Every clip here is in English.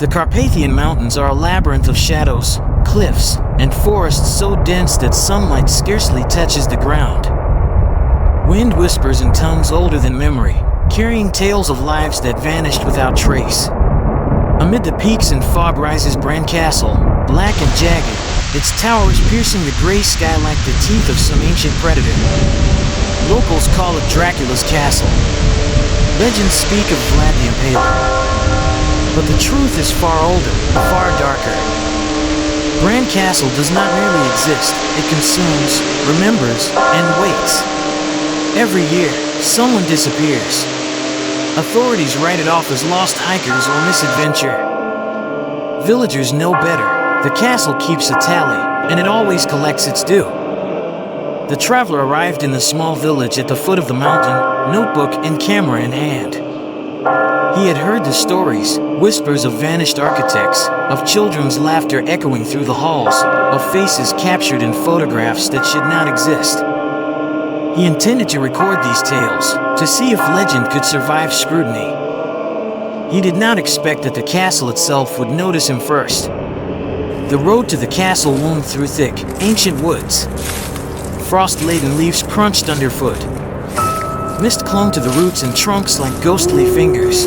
The Carpathian Mountains are a labyrinth of shadows, cliffs, and forests so dense that sunlight scarcely touches the ground. Wind whispers in tongues older than memory, carrying tales of lives that vanished without trace. Amid the peaks and fog rises Bran Castle, black and jagged, its towers piercing the gray sky like the teeth of some ancient predator. Locals call it Dracula's castle. Legends speak of Vlad the Impaler. But the truth is far older, far darker. Bran Castle does not merely exist, it consumes, remembers, and waits. Every year, someone disappears. Authorities write it off as lost hikers or misadventure. Villagers know better. The castle keeps a tally, and it always collects its due. The traveler arrived in the small village at the foot of the mountain, notebook and camera in hand. He had heard the stories, whispers of vanished architects, of children's laughter echoing through the halls, of faces captured in photographs that should not exist. He intended to record these tales, to see if legend could survive scrutiny. He did not expect that the castle itself would notice him first. The road to the castle wound through thick, ancient woods. Frost-laden leaves crunched underfoot. Mist clung to the roots and trunks like ghostly fingers.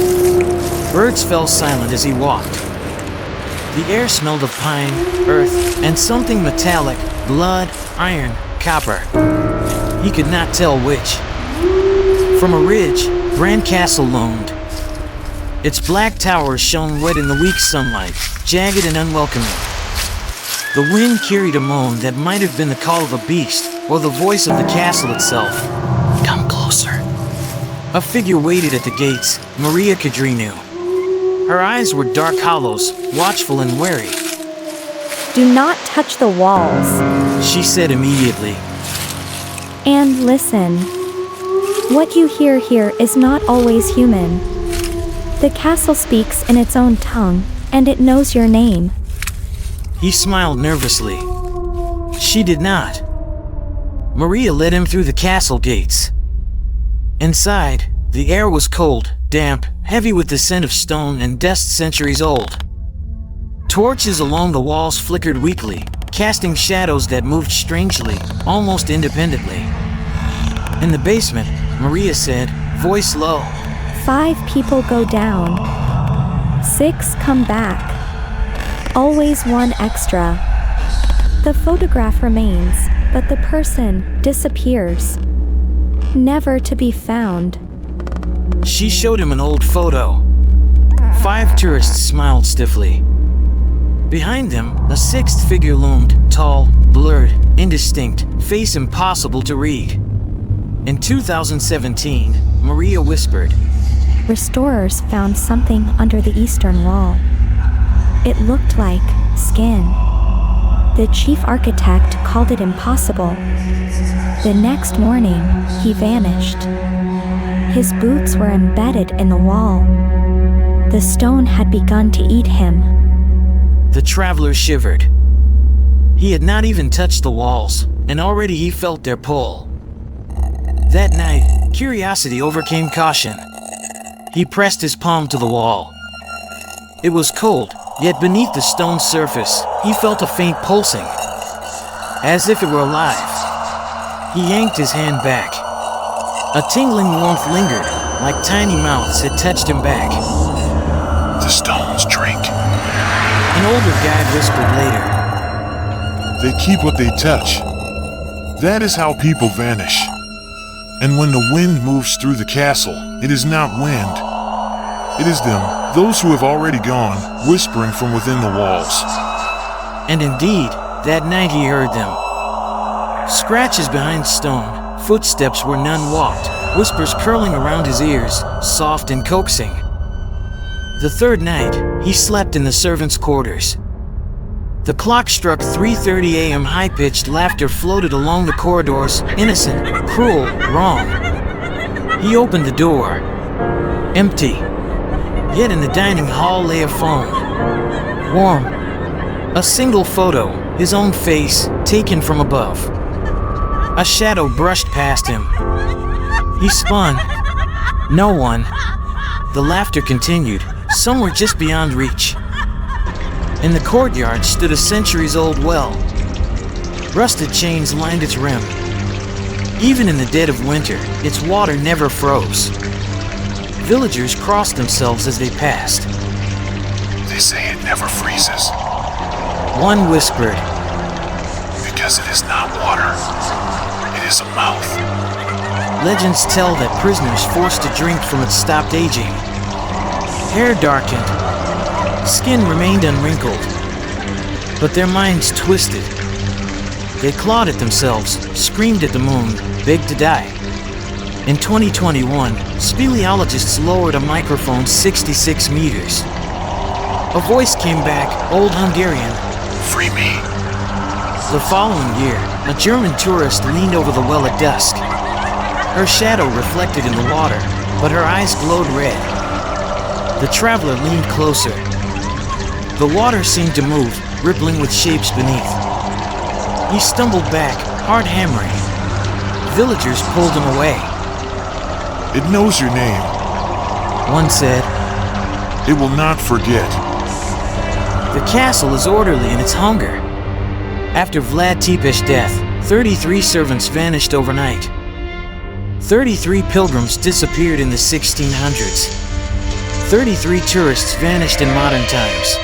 Birds fell silent as he walked. The air smelled of pine, earth, and something metallic, blood, iron, copper. He could not tell which. From a ridge, Bran Castle loomed. Its black towers shone wet in the weak sunlight, jagged and unwelcoming. The wind carried a moan that might have been the call of a beast, or the voice of the castle itself. Come closer. A figure waited at the gates, Maria Cadrinu. Her eyes were dark hollows, watchful and wary. Do not touch the walls. She said immediately. And listen. What you hear here is not always human. The castle speaks in its own tongue, and it knows your name. He smiled nervously. She did not. Maria led him through the castle gates. Inside, the air was cold, damp, heavy with the scent of stone and dust centuries old. Torches along the walls flickered weakly, casting shadows that moved strangely, almost independently. In the basement, Maria said, voice low. 5 people go down. 6 come back. Always 1 extra. The photograph remains, but the person disappears. Never to be found. She showed him an old photo. 5 tourists smiled stiffly. Behind them, a 6th figure loomed, tall, blurred, indistinct, face impossible to read. In 2017, Maria whispered, Restorers found something under the eastern wall. It looked like skin. The chief architect called it impossible. The next morning, he vanished. His boots were embedded in the wall. The stone had begun to eat him. The traveler shivered. He had not even touched the walls, and already he felt their pull. That night, curiosity overcame caution. He pressed his palm to the wall. It was cold, yet beneath the stone surface, he felt a faint pulsing, as if it were alive. He yanked his hand back. A tingling warmth lingered, like tiny mouths had touched him back. The stones drink. An older guide whispered later. They keep what they touch. That is how people vanish. And when the wind moves through the castle, it is not wind. It is them, those who have already gone, whispering from within the walls. And indeed, that night he heard them. Scratches behind stone, footsteps where none walked, whispers curling around his ears, soft and coaxing. The 3rd night, he slept in the servants' quarters. The clock struck 3:30 a.m. High-pitched laughter floated along the corridors, innocent, cruel, wrong. He opened the door. Empty. Yet in the dining hall lay a phone. Warm. A single photo, his own face, taken from above. A shadow brushed past him. He spun. No one. The laughter continued, somewhere just beyond reach. In the courtyard stood a centuries-old well. Rusted chains lined its rim. Even in the dead of winter, its water never froze. Villagers crossed themselves as they passed. They say it never freezes. One whispered, Because it is not water. It is a mouth. legends tell that prisoners forced to drink from it stopped aging. Hair darkened. Skin remained unwrinkled. But their minds twisted. They clawed at themselves, screamed at the moon, begged to die. In 2021, speleologists lowered a microphone 66 meters. A voice came back, Old Hungarian. Free me. The following year, a German tourist leaned over the well at dusk. Her shadow reflected in the water, but her eyes glowed red. The traveler leaned closer. The water seemed to move, rippling with shapes beneath. He stumbled back, heart hammering. Villagers pulled him away. It knows your name. One said, It will not forget. the castle is orderly in its hunger. After Vlad the Impaler's death, 33 servants vanished overnight. 33 pilgrims disappeared in the 1600s. 33 tourists vanished in modern times.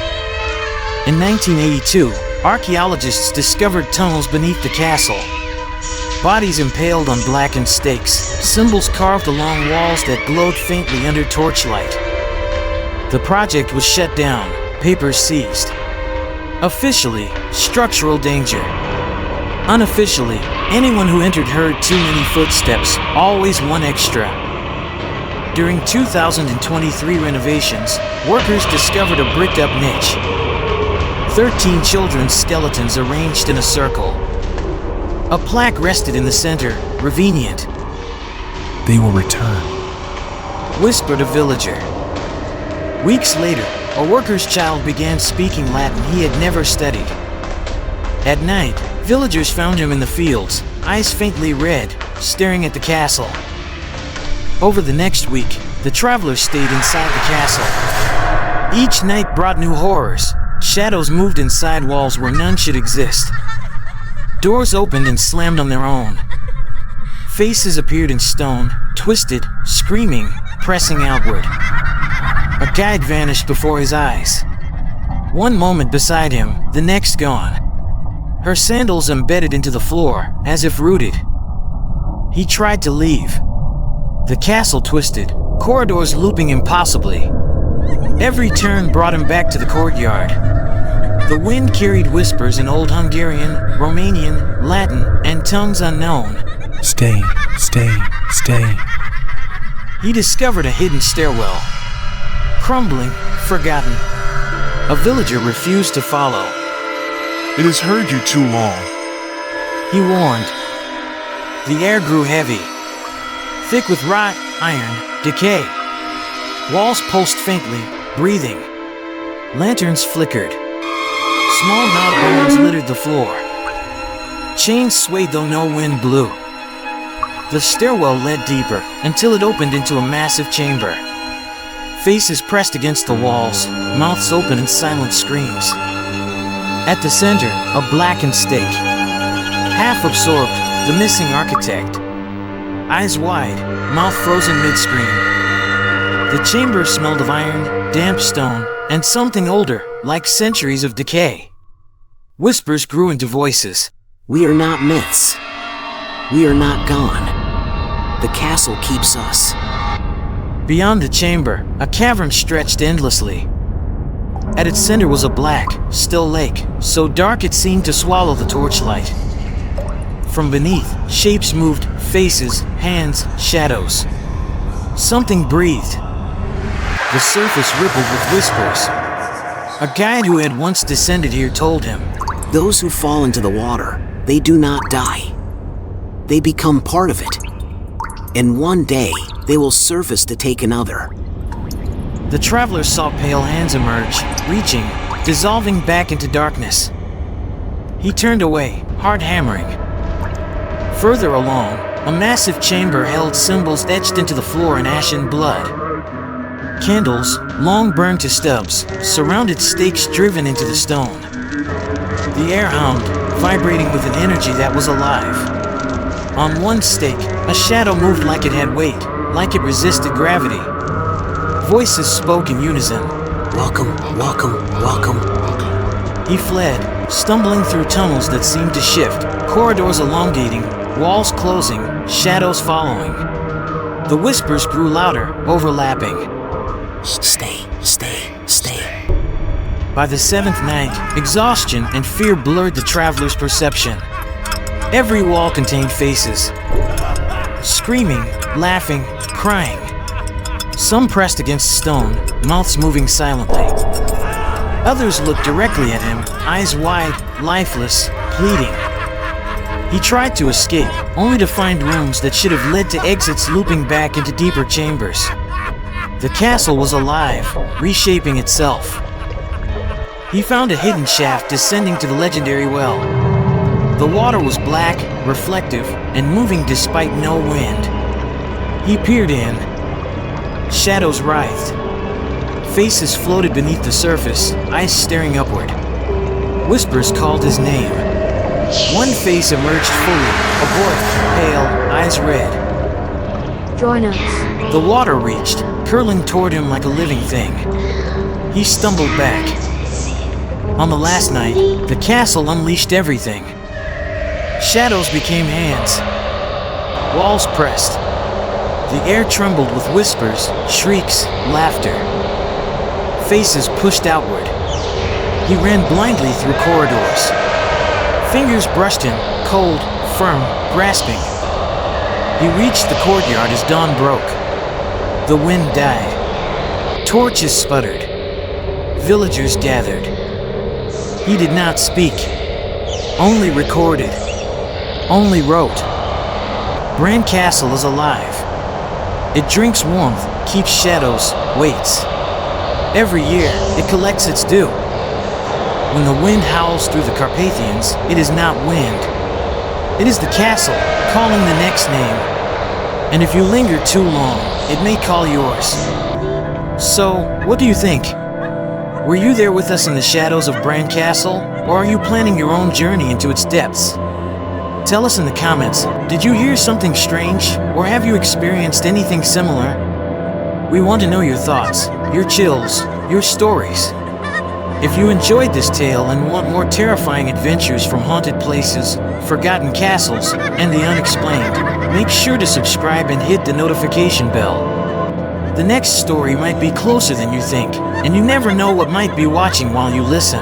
In 1982, archaeologists discovered tunnels beneath the castle. Bodies impaled on blackened stakes, symbols carved along walls that glowed faintly under torchlight. The project was shut down, papers seized. Officially, structural danger. Unofficially, anyone who entered heard too many footsteps, always one extra. During 2023 renovations, workers discovered a bricked-up niche. 13 children's skeletons arranged in a circle. A plaque rested in the center, Revenient. They will return. Whispered a villager. Weeks later, a worker's child began speaking Latin he had never studied. At night, villagers found him in the fields, eyes faintly red, staring at the castle. Over the next week, the travelers stayed inside the castle. Each night brought new horrors. Shadows moved inside walls where none should exist. Doors opened and slammed on their own. Faces appeared in stone, twisted, screaming, pressing outward. A guide vanished before his eyes. One moment beside him, the next gone. Her sandals embedded into the floor, as if rooted. He tried to leave. The castle twisted, corridors looping impossibly. Every turn brought him back to the courtyard. The wind carried whispers in Old Hungarian, Romanian, Latin, and tongues unknown. Stay, stay, stay. He discovered a hidden stairwell. Crumbling, forgotten. A villager refused to follow. It has heard you too long. He warned. The air grew heavy, thick with rot, iron, decay. Walls pulsed faintly, breathing. Lanterns flickered. Small knob bones littered the floor. Chains swayed though no wind blew. The stairwell led deeper, until it opened into a massive chamber. Faces pressed against the walls, mouths open in silent screams. At the center, a blackened stake. Half absorbed, the missing architect. Eyes wide, mouth frozen mid-scream. The chamber smelled of iron, damp stone, and something older, like centuries of decay. Whispers grew into voices. We are not myths. We are not gone. The castle keeps us. Beyond the chamber, a cavern stretched endlessly. At its center was a black, still lake, so dark it seemed to swallow the torchlight. From beneath, shapes moved, faces, hands, shadows. Something breathed. The surface rippled with whispers. A guide who had once descended here told him, Those who fall into the water, they do not die. They become part of it. And one day, they will surface to take another. The traveler saw pale hands emerge, reaching, dissolving back into darkness. He turned away, heart hammering. Further along, a massive chamber held symbols etched into the floor in ashen blood. Candles, long burned to stubs, surrounded stakes driven into the stone. The air hummed, vibrating with an energy that was alive. On one stake, a shadow moved like it had weight, like it resisted gravity. Voices spoke in unison. Welcome, welcome, welcome. He fled, stumbling through tunnels that seemed to shift, corridors elongating, walls closing, shadows following. The whispers grew louder, overlapping. Stay, stay, stay. By the seventh night, exhaustion and fear blurred the traveler's perception. Every wall contained faces. Screaming, laughing, crying. Some pressed against stone, mouths moving silently. Others looked directly at him, eyes wide, lifeless, pleading. He tried to escape, only to find rooms that should have led to exits looping back into deeper chambers. The castle was alive, reshaping itself. He found a hidden shaft descending to the legendary well. The water was black, reflective, and moving despite no wind. He peered in. Shadows writhed. Faces floated beneath the surface, eyes staring upward. Whispers called his name. One face emerged fully, a boy, pale, eyes red. Join us. The water reached, curling toward him like a living thing. He stumbled back. On the last night, the castle unleashed everything. Shadows became hands. Walls pressed. The air trembled with whispers, shrieks, laughter. Faces pushed outward. He ran blindly through corridors. Fingers brushed him, cold, firm, grasping. He reached the courtyard as dawn broke. The wind died. Torches sputtered. Villagers gathered. He did not speak. Only recorded. Only wrote. Bran Castle is alive. It drinks warmth, keeps shadows, waits. Every year, it collects its due. When the wind howls through the Carpathians, it is not wind. It is the castle, calling the next name. And if you linger too long, it may call yours. So, what do you think? Were you there with us in the shadows of Bran Castle, or are you planning your own journey into its depths? Tell us in the comments, did you hear something strange, or have you experienced anything similar? We want to know your thoughts, your chills, your stories. If you enjoyed this tale and want more terrifying adventures from haunted places, forgotten castles, and the unexplained, make sure to subscribe and hit the notification bell. The next story might be closer than you think, and you never know what might be watching while you listen.